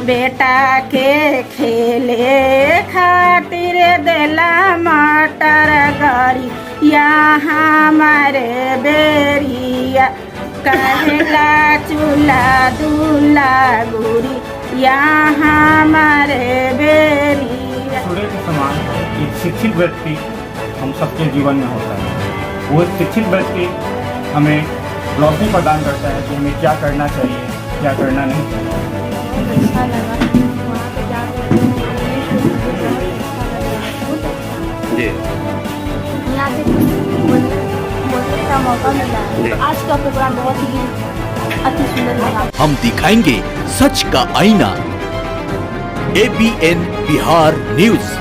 बेटा के खेले खातिर देला मटर गरी यहाँ हमारे बेरिया कहला चूल्हा दूल्हा गुरी यहाँ हमारे बेरिया। सूर्य के समान एक शिक्षित व्यक्ति हम सबके जीवन में होता है। वो शिक्षित व्यक्ति हमें रोशनी प्रदान करता है कि हमें क्या करना चाहिए, क्या करना नहीं चाहिए। अच्छा लगा वहाँ पे जाकर जी यहाँ से कुछ बोलने का मौका मिला है। तो आज का प्रोग्राम बहुत ही अति सुंदर लगा। हम दिखाएंगे सच का आईना। ABN Bihar news.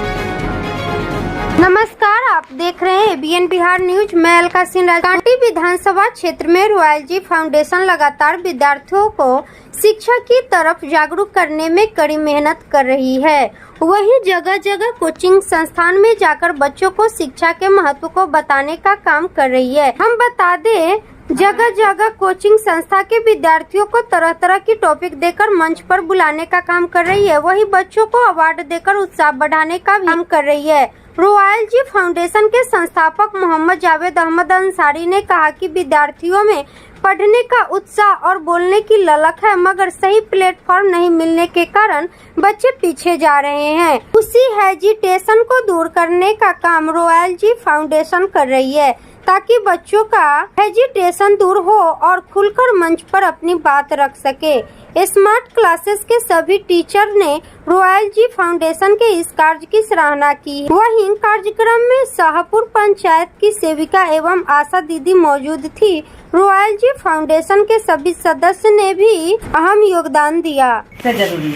नमस्कार, आप देख रहे हैं ABN बिहार न्यूज। मैं अलका सिंह। कांटी विधानसभा क्षेत्र में रॉयल जी फाउंडेशन लगातार विद्यार्थियों को शिक्षा की तरफ जागरूक करने में कड़ी मेहनत कर रही है। वहीं जगह जगह कोचिंग संस्थान में जाकर बच्चों को शिक्षा के महत्व को बताने का काम कर रही है। हम बता दें, जगह जगह कोचिंग संस्था के विद्यार्थियों को तरह तरह की टॉपिक देकर मंच पर बुलाने का काम कर रही है। वहीं बच्चों को अवार्ड देकर उत्साह बढ़ाने का भी काम कर रही है। रॉयल जी फाउंडेशन के संस्थापक मोहम्मद जावेद अहमद अंसारी ने कहा कि विद्यार्थियों में पढ़ने का उत्साह और बोलने की ललक है, मगर सही प्लेटफॉर्म नहीं मिलने के कारण बच्चे पीछे जा रहे हैं। उसी हेजिटेशन को दूर करने का काम रॉयल जी फाउंडेशन कर रही है, ताकि बच्चों का हेजिटेशन दूर हो और खुलकर मंच पर अपनी बात रख सके। स्मार्ट क्लासेस के सभी टीचर ने रॉयल जी फाउंडेशन के इस कार्य की सराहना की। वहीं कार्यक्रम में शाहपुर पंचायत की सेविका एवं आशा दीदी मौजूद थी। रॉयल जी फाउंडेशन के सभी सदस्य ने भी अहम योगदान दिया। जरूरी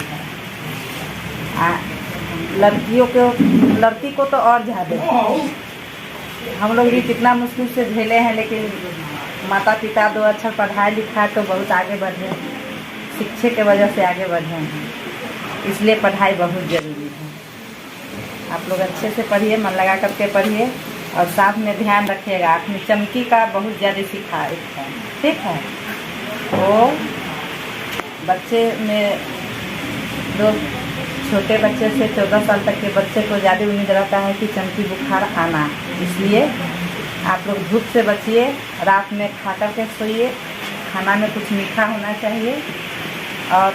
है लड़की को तो और ज्यादा। हम लोग भी कितना मुश्किल से झेले हैं, लेकिन माता पिता दो अच्छा पढ़ाई लिखा तो बहुत आगे बढ़े, शिक्षे के वजह से आगे बढ़े हैं। इसलिए पढ़ाई बहुत ज़रूरी है। आप लोग अच्छे से पढ़िए, मन लगा करके पढ़िए और साथ में ध्यान रखिएगा। अपनी चमकी का बहुत ज़्यादा सिखा है, ठीक है। तो बच्चे में दो छोटे बच्चे से 14 साल तक के बच्चे को ज़्यादा उम्मीद रहता है कि चमकी बुखार आना। इसलिए आप लोग धूप से बचिए, रात में खा कर के सोइए। खाना में कुछ मीठा होना चाहिए। और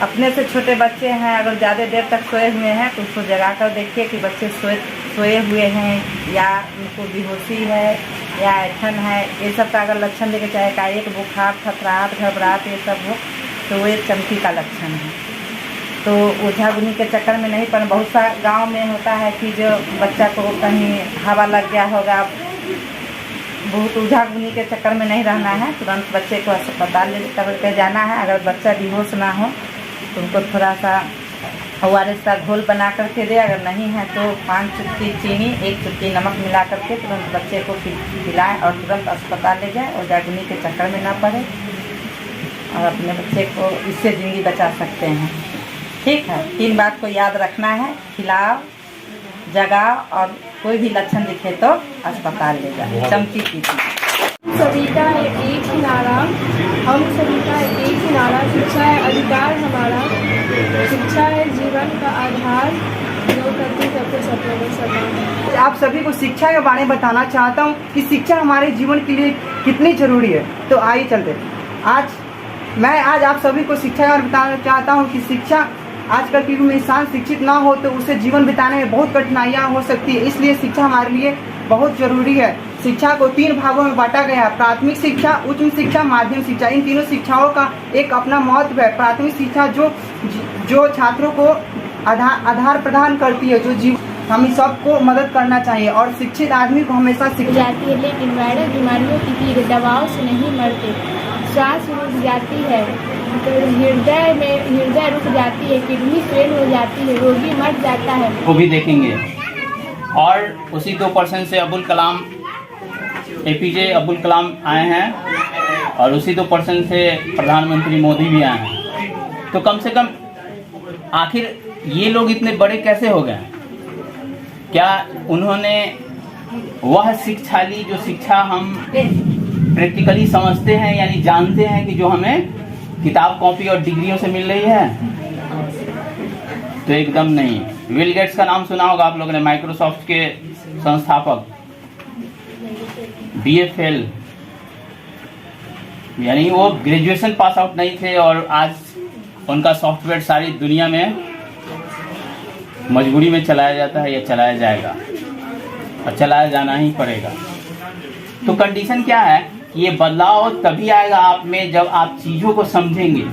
अपने से छोटे बच्चे हैं, अगर ज़्यादा देर तक सोए हुए हैं तो उसको जगा कर देखिए कि बच्चे सोए हुए हैं या उनको बेहोशी है या ऐठन है। ये सब का अगर लक्षण देखे, चाहे एकाएक बुखार, थथराहट, घबराहट ये सब हो, तो वो एक चमकी का लक्षण है। तो ओझा गुनी के चक्कर में नहीं पड़ना। बहुत सा गांव में होता है कि जो बच्चा को कहीं हवा लग गया होगा, बहुत ओझा गुनी के चक्कर में नहीं रहना है। तुरंत बच्चे को अस्पताल ले कर जाना है। अगर बच्चा बेहोश ना हो तो उनको थोड़ा सा ORS का घोल बना करके दे। अगर नहीं है तो 5 चुटकी चीनी 1 चुटकी नमक मिला करके तुरंत बच्चे को पिलाएं और तुरंत अस्पताल ले जाएं। ओझा गुनी के चक्कर में ना पड़े और अपने बच्चे को इससे ज़िंदगी बचा सकते हैं, ठीक है। 3 बात को याद रखना है: खिलाओ, जगाओ और कोई भी लक्षण दिखे तो अस्पताल ले जाए। चमकी की सभी का एक ही नारा, हम सभी का एक ही नारा, शिक्षा है अधिकार हमारा, शिक्षा है जीवन का आधार, जो करती सबके सपनों में सदा। आप सभी को शिक्षा के बारे में बताना चाहता हूँ कि शिक्षा हमारे जीवन के लिए कितनी जरूरी है। तो आइए चलते। मैं आज आप सभी को शिक्षा के बारे में बताना चाहता हूँ कि शिक्षा आजकल के युग में इंसान शिक्षित ना हो तो उसे जीवन बिताने में बहुत कठिनाइयाँ हो सकती है। इसलिए शिक्षा हमारे लिए बहुत जरूरी है। शिक्षा को 3 भागों में बांटा गया है: प्राथमिक शिक्षा, उच्च शिक्षा, माध्यमिक शिक्षा। इन तीनों शिक्षाओं का एक अपना महत्व है। प्राथमिक शिक्षा जो छात्रों को आधार प्रदान करती है, जो हम सबको मदद करना चाहिए। और शिक्षित आदमी को हमेशा जाती है, लेकिन वायरल बीमारियों की पीड़ दवाओं से नहीं मरते। सांस रुक जाती है तो हृदय रुक जाती है, किडनी फेल हो जाती है, रोगी मर जाता है। को भी देखेंगे। और उसी 2% से APJ अब्दुल कलाम आए हैं और उसी 2% से प्रधानमंत्री मोदी भी आए हैं। तो कम से कम आखिर ये लोग इतने बड़े कैसे हो गए? क्या उन्होंने वह शिक्षा ली जो शिक्षा हम प्रैक्टिकली समझते हैं, यानी जानते हैं कि जो हमें किताब कॉपी और डिग्रियों से मिल रही है? तो एकदम नहीं। बिल गेट्स का नाम सुना होगा आप लोगों ने, माइक्रोसॉफ्ट के संस्थापक, BA फेल, यानी वो ग्रेजुएशन पास आउट नहीं थे और आज उनका सॉफ्टवेयर सारी दुनिया में मजबूरी में चलाया जाता है या चलाया जाएगा और चलाया जाना ही पड़ेगा। तो कंडीशन क्या है कि ये बदलाव तभी आएगा आप में जब आप चीज़ों को समझेंगे।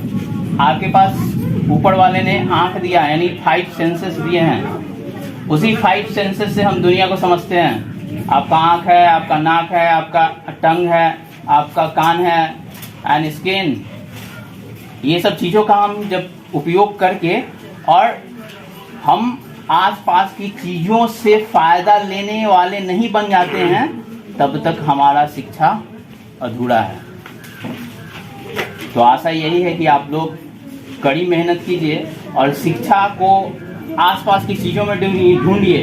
आपके पास ऊपर वाले ने आंख दिया, यानी 5 सेंसेस दिए हैं, उसी 5 सेंसेस से हम दुनिया को समझते हैं। आपका आंख है, आपका नाक है, आपका टंग है, आपका कान है एंड स्किन। ये सब चीज़ों का हम जब उपयोग करके और हम आसपास की चीज़ों से फायदा लेने वाले नहीं बन जाते हैं, तब तक हमारा शिक्षा अधूरा है। तो आशा यही है कि आप लोग कड़ी मेहनत कीजिए और शिक्षा को आसपास की चीज़ों में ढूंढिए।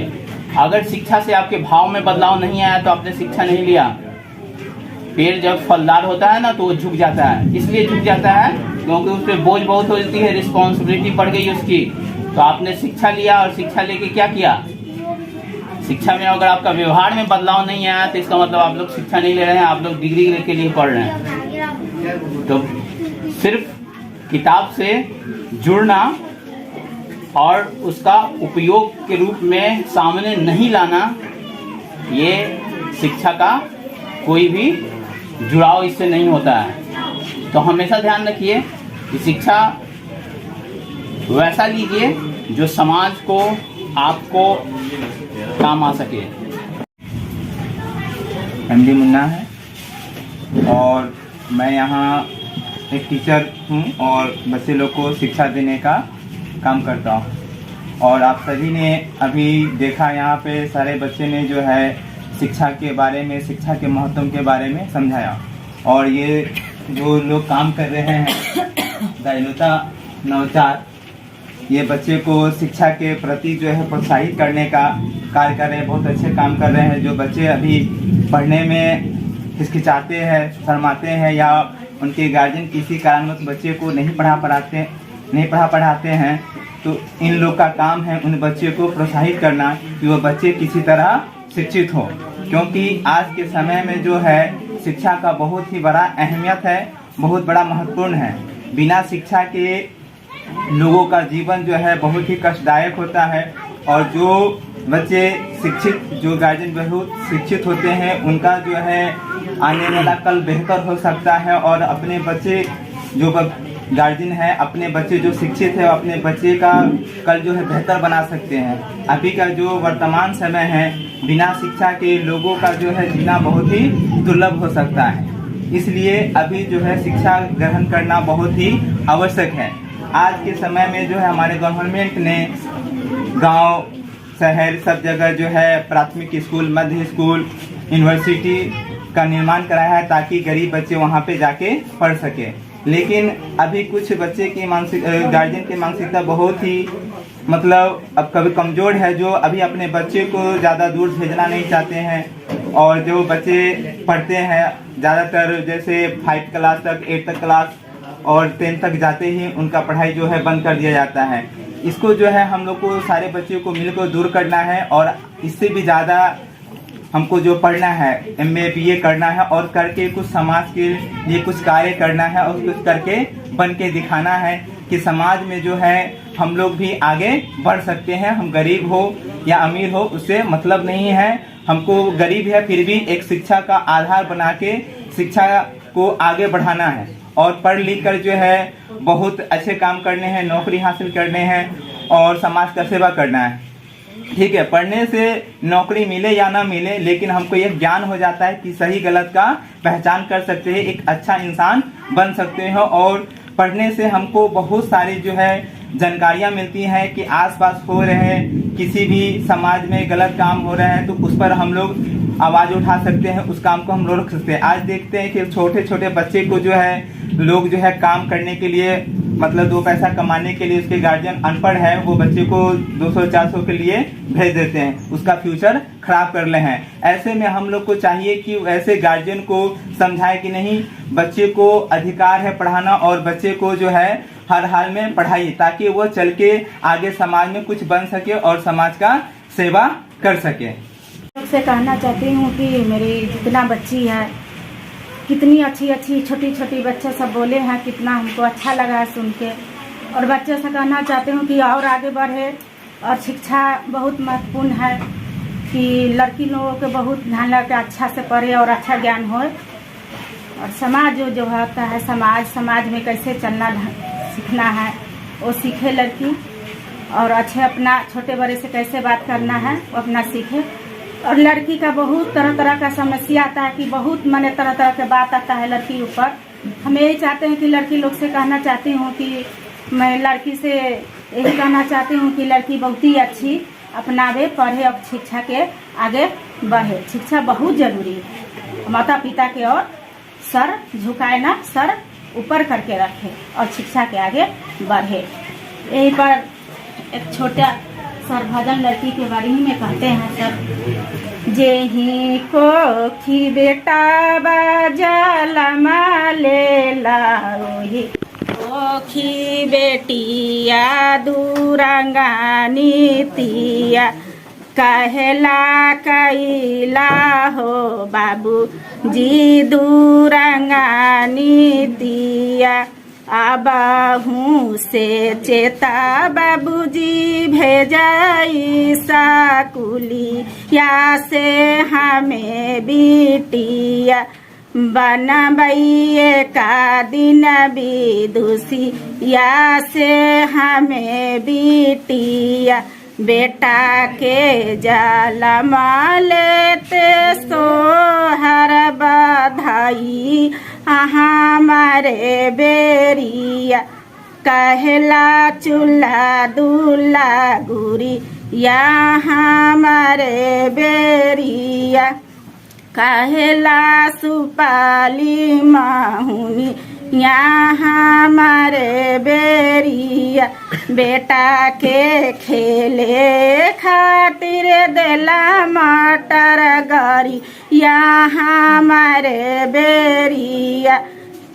अगर शिक्षा से आपके भाव में बदलाव नहीं आया तो आपने शिक्षा नहीं लिया। पेड़ जब फलदार होता है ना तो वो झुक जाता है, इसलिए झुक जाता है क्योंकि उस पर बोझ बहुत होती है, रिस्पॉन्सिबिलिटी बढ़ गई उसकी। तो आपने शिक्षा लिया और शिक्षा लेके क्या किया? शिक्षा में अगर आपका व्यवहार में बदलाव नहीं आया तो इसका मतलब आप लोग शिक्षा नहीं ले रहे हैं, आप लोग डिग्री के लिए पढ़ रहे हैं। तो सिर्फ किताब से जुड़ना और उसका उपयोग के रूप में सामने नहीं लाना, ये शिक्षा का कोई भी जुड़ाव इससे नहीं होता है। तो हमेशा ध्यान रखिए कि शिक्षा वैसा लीजिए जो समाज को, आपको काम आ सके। MD मुन्ना है और मैं यहाँ एक टीचर हूँ और बच्चे लोग को शिक्षा देने का काम करता हूँ। और आप सभी ने अभी देखा, यहाँ पे सारे बच्चे ने जो है शिक्षा के बारे में, शिक्षा के महत्व के बारे में समझाया। और ये जो लोग काम कर रहे हैं दयालुता नवचार, ये बच्चे को शिक्षा के प्रति जो है प्रोत्साहित करने का कार्य कर रहे हैं, बहुत अच्छे काम कर रहे हैं। जो बच्चे अभी पढ़ने में हिचकिचाते हैं, शर्माते हैं या उनके गार्जियन किसी कारणवश बच्चे को नहीं पढ़ाते हैं, तो इन लोग का काम है उन बच्चे को प्रोत्साहित करना कि वो बच्चे किसी तरह शिक्षित हो। क्योंकि आज के समय में जो है शिक्षा का बहुत ही बड़ा अहमियत है, बहुत बड़ा महत्वपूर्ण है। बिना शिक्षा के लोगों का जीवन जो है बहुत ही कष्टदायक होता है। और जो बच्चे शिक्षित, जो गार्जियन बहुत शिक्षित होते हैं, उनका जो है आने वाला कल बेहतर हो सकता है। और अपने बच्चे जो गार्जियन है, अपने बच्चे जो शिक्षित है, अपने बच्चे का कल जो है बेहतर बना सकते हैं। अभी का जो वर्तमान समय है, बिना शिक्षा के लोगों का जो है जीना बहुत ही दुर्लभ हो सकता है। इसलिए अभी जो है शिक्षा ग्रहण करना बहुत ही आवश्यक है। आज के समय में जो है हमारे गवर्नमेंट ने गांव, शहर सब जगह जो है प्राथमिक स्कूल, मध्य स्कूल, यूनिवर्सिटी का निर्माण कराया है ताकि गरीब बच्चे वहां पे जाके पढ़ सके। लेकिन अभी कुछ बच्चे की गार्जियन की मानसिकता बहुत ही अब कभी कमज़ोर है, जो अभी अपने बच्चे को ज़्यादा दूर भेजना नहीं चाहते हैं। और जो बच्चे पढ़ते हैं ज़्यादातर जैसे 5 क्लास तक, 8 तक क्लास और 10 तक जाते ही उनका पढ़ाई जो है बंद कर दिया जाता है। इसको जो है हम लोग को सारे बच्चों को मिलकर दूर करना है और इससे भी ज़्यादा हमको जो पढ़ना है, MA BA करना है और करके कुछ समाज के लिए कुछ कार्य करना है और कुछ करके बन के दिखाना है कि समाज में जो है हम लोग भी आगे बढ़ सकते हैं। हम गरीब हो या अमीर हो उससे मतलब नहीं है, हमको गरीब है फिर भी एक शिक्षा का आधार बना के शिक्षा को आगे बढ़ाना है और पढ़ लिख कर जो है बहुत अच्छे काम करने हैं, नौकरी हासिल करने हैं और समाज का सेवा करना है। ठीक है, पढ़ने से नौकरी मिले या ना मिले, लेकिन हमको यह ज्ञान हो जाता है कि सही गलत का पहचान कर सकते हैं, एक अच्छा इंसान बन सकते हैं। और पढ़ने से हमको बहुत सारी जो है जानकारियाँ मिलती हैं कि आसपास हो रहे किसी भी समाज में गलत काम हो रहे हैं तो उस पर हम लोग आवाज़ उठा सकते हैं, उस काम को हम लोग रख सकते हैं। आज देखते हैं कि छोटे छोटे बच्चे को जो है लोग जो है काम करने के लिए 2 पैसा कमाने के लिए उसके गार्जियन अनपढ़ है, वो बच्चे को 200-400 के लिए भेज देते हैं, उसका फ्यूचर खराब कर ले हैं। ऐसे में हम लोग को चाहिए कि ऐसे गार्जियन को समझाए कि नहीं, बच्चे को अधिकार है पढ़ाना और बच्चे को जो है हर हाल में पढ़ाइए ताकि वो चल के आगे समाज में कुछ बन सके और समाज का सेवा कर सके। से कहना चाहती हूँ कि मेरी जितना बच्ची है, कितनी अच्छी अच्छी छोटी छोटी बच्चे सब बोले हैं, कितना हमको अच्छा लगा है सुन के। और बच्चे से कहना चाहती हूँ कि और आगे बढ़े। और शिक्षा बहुत महत्वपूर्ण है कि लड़की लोगों के बहुत ध्यान लगा के अच्छा से पढ़े और अच्छा ज्ञान हो। और समाज जो होता है, समाज में कैसे चलना सीखना है वो सीखे लड़की। और अच्छे अपना छोटे बड़े से कैसे बात करना है वो अपना सीखे। और लड़की का बहुत तरह तरह का समस्या आता है कि बहुत माने तरह तरह के बात आता है लड़की ऊपर। हम यही चाहते हैं कि लड़की लोग से कहना चाहती हूँ कि मैं लड़की से यही कहना चाहती हूँ कि लड़की बहुत ही अच्छी अपनावे, पढ़े और शिक्षा के आगे बढ़े। शिक्षा बहुत जरूरी है। माता पिता के और सर झुकाए ना, सर ऊपर करके रखे और शिक्षा के आगे बढ़े। यही पर एक छोटा सर भजन लड़की के बारे में कहते हैं सर। जेही कोखी बेटा बाजल मालेला ओही कोखी बेटिया दूरंगानी तिया कहला कैला हो बाबू जी दूरंगानी तिया। आबाहू से चेता बाबूजी भेजाई साकुली या से हमें बिटिया बनबैये का दिन विदुषी या से हमें बिटिया। बेटा के जलमा लेते सोहर बधाई हमारे बेरिया कहला चूल्हा दूल्हा गुरी या हमारे बेरिया कहला सुपाली माहुनी या हमारे बेरिया। बेटा के खेले खातिर देला मटर गरी या हमारे बेरिया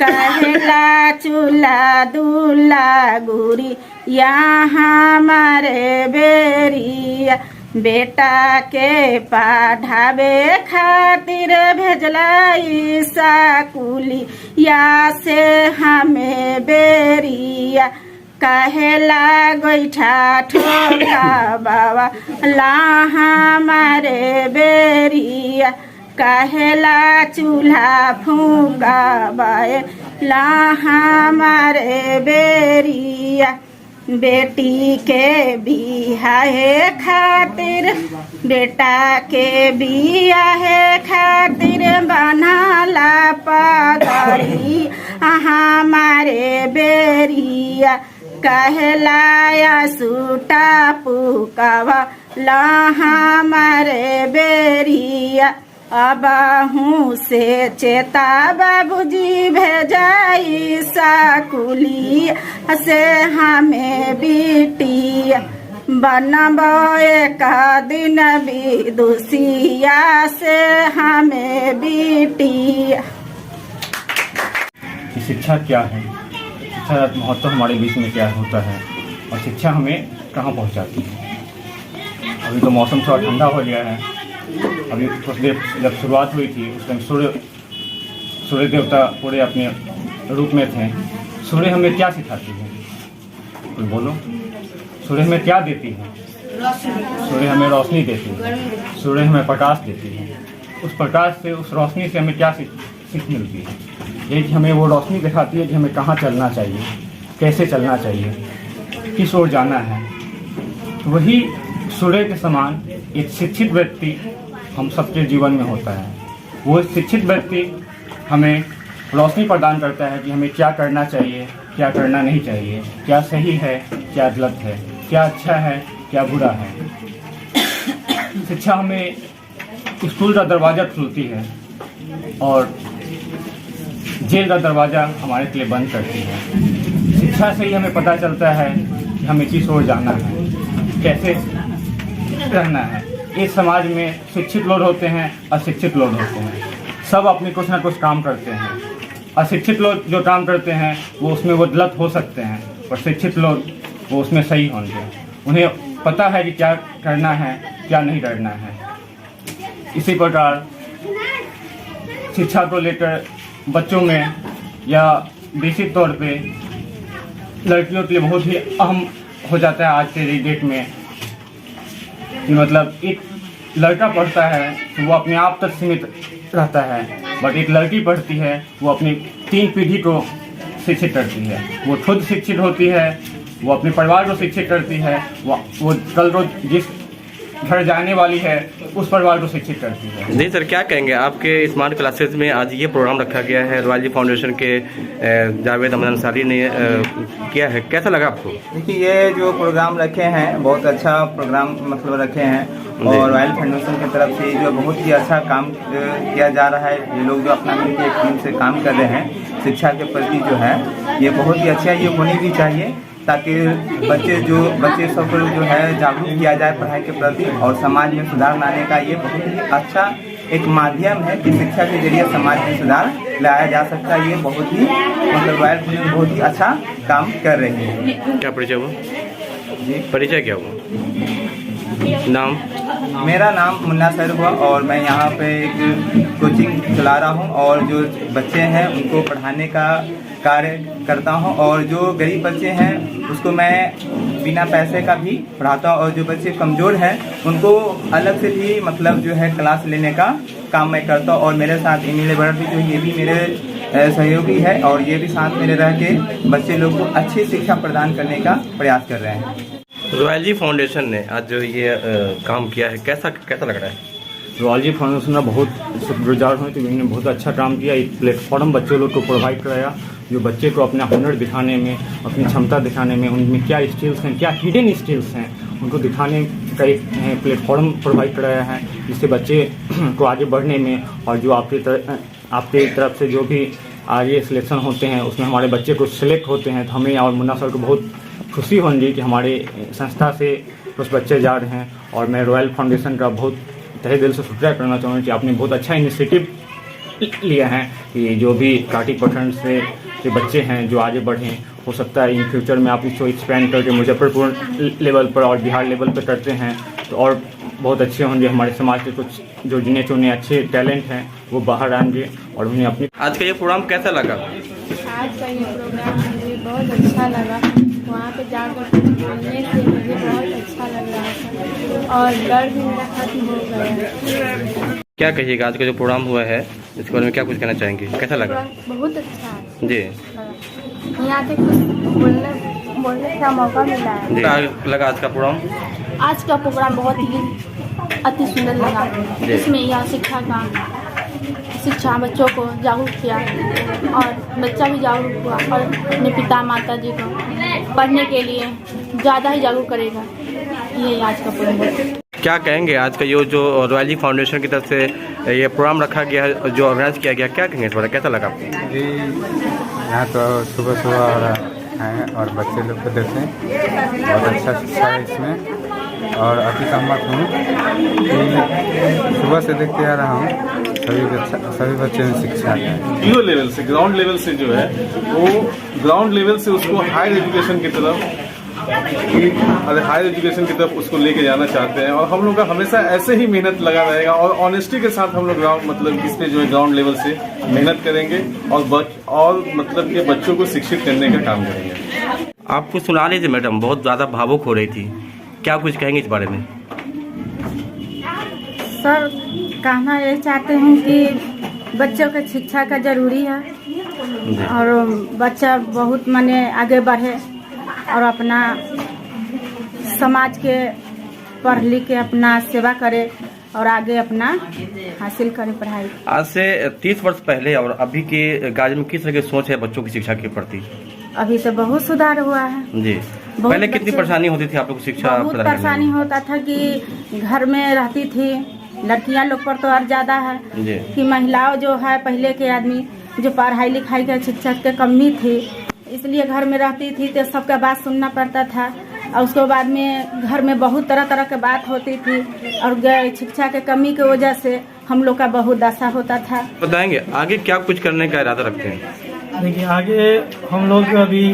कहला चूल्हा दूल्हा गुरी या हमारे बेरिया। बेटा के पढ़ावे खातिर भेजला स्कूली या से हमें बेरिया कहला गोईठा ठोका बाबा ला हमारे बेरिया कहला चूल्हा फूका बाए ला हमारे बेरिया। बेटी के बियाहे खातिर बेटा के बियाहे खातिर बनाला पगड़ी हमारे बेरिया कहलाया सूटा पुकावा ला हमारे बेरिया। अबाहू से चेता बाबूजी भेजाई साकुली से हमें बिटिया बनबे का दिन विदुषिया से हमें बिटिया। शिक्षा क्या है, शिक्षा का महत्व हमारे बीच में क्या होता है और शिक्षा हमें कहाँ पहुँचाती है। अभी तो मौसम थोड़ा ठंडा हो गया है। अभी कुछ देर जब शुरुआत हुई थी उस टाइम सूर्य देवता पूरे अपने रूप में थे। सूर्य हमें क्या सिखाती है, कुछ बोलो। सूर्य हमें क्या देती है? सूर्य हमें रोशनी देती है, सूर्य हमें प्रकाश देती है। उस प्रकाश से, उस रोशनी से हमें क्या सीख मिलती है? ये कि हमें वो रोशनी दिखाती है कि हमें कहाँ चलना चाहिए, कैसे चलना चाहिए, किस ओर जाना है। वही सूर्य के समान एक शिक्षित व्यक्ति हम सबके जीवन में होता है। वो शिक्षित व्यक्ति हमें रोशनी प्रदान करता है कि हमें क्या करना चाहिए, क्या करना नहीं चाहिए, क्या सही है, क्या गलत है, क्या अच्छा है, क्या बुरा है। शिक्षा हमें स्कूल का दरवाज़ा खोलती है और जेल का दरवाज़ा हमारे लिए बंद करती है। शिक्षा से ही हमें पता चलता है कि हमें किस ओर जाना है, कैसे रहना है। इस समाज में शिक्षित लोग होते हैं, अशिक्षित लोग होते हैं। सब अपने कुछ ना कुछ काम करते हैं। अशिक्षित लोग जो काम करते हैं वो उसमें वो गलत हो सकते हैं, प्रशिक्षित लोग वो उसमें सही होंगे। उन्हें पता है कि क्या करना है क्या नहीं करना है। इसी प्रकार शिक्षा को लेकर बच्चों में या बेसिक तौर पे लड़कियों के लिए बहुत ही अहम हो जाता है आज के डेट में कि मतलब एक लड़का पढ़ता है तो वो अपने आप तक सीमित रहता है, बट एक लड़की पढ़ती है वो अपनी 3 पीढ़ी को शिक्षित करती है। वो खुद शिक्षित होती है, वो अपने परिवार को शिक्षित करती है, वो कल रोज जिस घर जाने वाली है उस परिवार को शिक्षित करती है। जी सर, क्या कहेंगे आपके स्मार्ट क्लासेस में आज ये प्रोग्राम रखा गया है, रॉयल जी फाउंडेशन के जावेद अहमद अंसारी ने किया है, कैसा लगा आपको? देखिए, ये जो प्रोग्राम रखे हैं बहुत अच्छा प्रोग्राम मतलब रखे हैं और रॉयल फाउंडेशन की तरफ से जो बहुत ही अच्छा काम किया जा रहा है। ये लोग जो अपना मिलकर एक टीम से काम कर रहे हैं शिक्षा के प्रति जो है ये बहुत ही अच्छा है, ये होनी भी चाहिए ताकि बच्चे सब को जो है जागरूक किया जाए पढ़ाई के प्रति और समाज में सुधार लाने का ये बहुत ही अच्छा एक माध्यम है कि शिक्षा के जरिए समाज में सुधार लाया जा सकता है। ये बहुत ही मतलब रॉयल फाउंडेशन बहुत ही अच्छा काम कर रही है। क्या परिचय हुआ जी? परिचय क्या हुआ? नाम? मेरा नाम मुन्ना सर हुआ और मैं यहाँ पे एक कोचिंग चला रहा हूँ और जो बच्चे हैं उनको पढ़ाने का कार्य करता हूँ और जो गरीब बच्चे हैं उसको मैं बिना पैसे का भी पढ़ाता हूँ और जो बच्चे कमज़ोर हैं उनको अलग से भी मतलब जो है क्लास लेने का काम मैं करता हूँ। और मेरे साथ एमिल बर्ड भी जो ये भी मेरे सहयोगी है और ये भी साथ मेरे रह के बच्चे लोग को अच्छी शिक्षा प्रदान करने का प्रयास कर रहे हैं। रॉयल जी फाउंडेशन ने आज जो ये काम किया है कैसा लग रहा है? रॉयल जी फाउंडेशन ने बहुत शुक्रगुजार हुए तो इन्होंने बहुत अच्छा काम किया। एक प्लेटफॉर्म बच्चों लोग को प्रोवाइड कराया जो बच्चे को अपना हुनर दिखाने में, अपनी क्षमता दिखाने में, उनमें क्या स्किल्स हैं, क्या हिडन स्किल्स हैं, उनको दिखाने का एक प्लेटफॉर्म प्रोवाइड कराया है जिससे बच्चे को आगे बढ़ने में और जो आपके तरफ से जो भी आगे सिलेक्शन होते हैं उसमें हमारे बच्चे को सिलेक्ट होते हैं तो हमें और मुन्ना सर को बहुत खुशी होगी कि हमारे संस्था से कुछ बच्चे जा रहे हैं। और मैं रॉयल फाउंडेशन का बहुत तहे दिल से शुक्रिया करना चाहूँगा कि आपने बहुत अच्छा इनिशिएटिव लिया है कि जो भी काटी पठन से जो बच्चे हैं जो आगे बढ़ें, हो सकता है इन फ्यूचर में आप इसको एक्सपेंड करके मुजफ्फरपुर लेवल पर और बिहार लेवल पर करते हैं तो और बहुत अच्छे होंगे। हमारे समाज के कुछ जो गिने चुने अच्छे टैलेंट हैं वो बाहर आएंगे और उन्हें अपनी। आज का ये प्रोग्राम कैसा लगा? आज का ये प्रोग्राम मुझे बहुत अच्छा लगा। वहाँ पे जाकर बोलने से मुझे बहुत अच्छा लग रहा था और डर भी मेरा खत्म हो गया। क्या कहिएगा आज का जो प्रोग्राम हुआ है इसके बारे में क्या कुछ कहना चाहेंगे, कैसा लगा? बहुत अच्छा है जी। यहाँ पे कुछ बोलने का मौका मिला है। क्या लगा आज का प्रोग्राम? आज का प्रोग्राम बहुत ही अति सुंदर लगा। इसमें यह शिक्षा बच्चों को जागरूक किया और बच्चा भी जागरूक हुआ और अपने पिता माता जी को पढ़ने के लिए ज़्यादा ही जागरूक करेगा। ये आज का प्रोग्राम। क्या कहेंगे आज का ये जो रॉयल जी फाउंडेशन की तरफ से ये प्रोग्राम रखा गया है जो ऑर्गेनाइज किया गया, क्या कहेंगे इस बारे, कैसा लगा आपको? जी, यहाँ तो सुबह सुबह आए और बच्चे लोग को देखें, बहुत अच्छा शिक्षा है इसमें और अति सहमत हूँ कि सुबह से देखते आ रहा हूँ सभी बच्चे में शिक्षा है। जीरो लेवल से, ग्राउंड लेवल से जो है वो ग्राउंड लेवल से उसको हायर एजुकेशन की तरफ हायर एजुकेशन की तरफ उसको लेके जाना चाहते हैं और हम लोग का हमेशा ऐसे ही मेहनत लगा रहेगा और ऑनेस्टी के साथ हम लोग मतलब इस पे जो है ग्राउंड लेवल से मेहनत करेंगे और मतलब के बच्चों को शिक्षित करने का काम करेंगे। आपको सुना रही थी मैडम, बहुत ज़्यादा भावुक हो रही थी, क्या कुछ कहेंगे इस बारे में? सर, कहना ये चाहते हूँ कि बच्चों की शिक्षा का जरूरी है और बच्चा बहुत माने आगे बढ़े और अपना समाज के पढ़ लिख के अपना सेवा करे और आगे अपना हासिल करे पढ़ाई। आज से 30 वर्ष पहले और अभी के गार्जियन में किस तरह की सोच है बच्चों की शिक्षा के प्रति? अभी तो बहुत सुधार हुआ है जी। पहले कितनी परेशानी होती थी आप लोग शिक्षा? बहुत परेशानी होता था कि घर में रहती थी, लड़कियां लोग पर तो और ज्यादा है कि महिलाओं जो है पहले के आदमी जो पढ़ाई लिखाई का शिक्षा के कमी थी इसलिए घर में रहती थी तो सबका बात सुनना पड़ता था और उसके बाद में घर में बहुत तरह तरह की बात होती थी और शिक्षा के कमी की वजह से हम लोग का बहुत दशा होता था। बताएंगे आगे क्या कुछ करने का इरादा रखते हैं? देखिए, आगे हम लोग अभी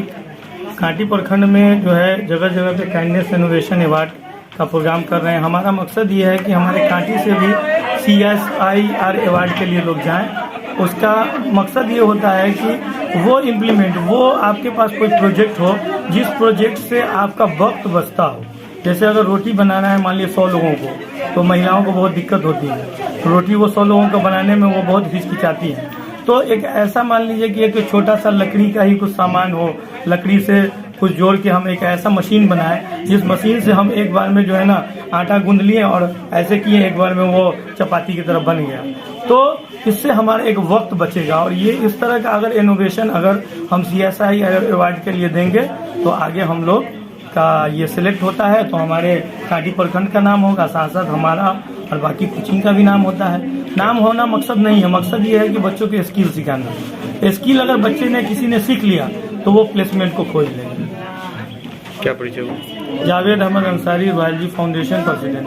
कांटी प्रखंड में जो है जगह जगह पे काइंडनेस इनोवेशन अवार्ड का प्रोग्राम कर रहे हैं। हमारा मकसद ये है कि हमारे कांटी से भी CSIR अवार्ड के लिए लोग जाएं। उसका मकसद ये होता है कि वो आपके पास कोई प्रोजेक्ट हो जिस प्रोजेक्ट से आपका वक्त बचता हो। जैसे अगर रोटी बनाना है मान लीजिए 100 लोगों को, तो महिलाओं को बहुत दिक्कत होती है। रोटी वो 100 लोगों को बनाने में वो बहुत हिचकिचाती है। तो एक ऐसा मान लीजिए कि एक छोटा सा लकड़ी का ही कुछ सामान हो, लकड़ी से कुछ जोड़ के हम एक ऐसा मशीन बनाए जिस मशीन से हम एक बार में जो है ना आटा गूंद लिए और ऐसे किए, एक बार में वो चपाती की तरह बन गया। तो इससे हमारा एक वक्त बचेगा। और ये इस तरह का अगर इनोवेशन अगर हम CSIR अवार्ड के लिए देंगे तो आगे हम लोग का ये सिलेक्ट होता है तो हमारे कांटी प्रखंड का नाम होगा, साथ साथ हमारा और बाकी कोचिंग का भी नाम होता है। नाम होना मकसद नहीं है, मकसद ये है कि बच्चों के स्किल सिखाना। स्किल अगर बच्चे ने किसी ने सीख लिया तो वो प्लेसमेंट को खोज लेंगे। क्या परिचय? जावेद अहमद अंसारी, रॉयल जी फाउंडेशन प्रेसिडेंट।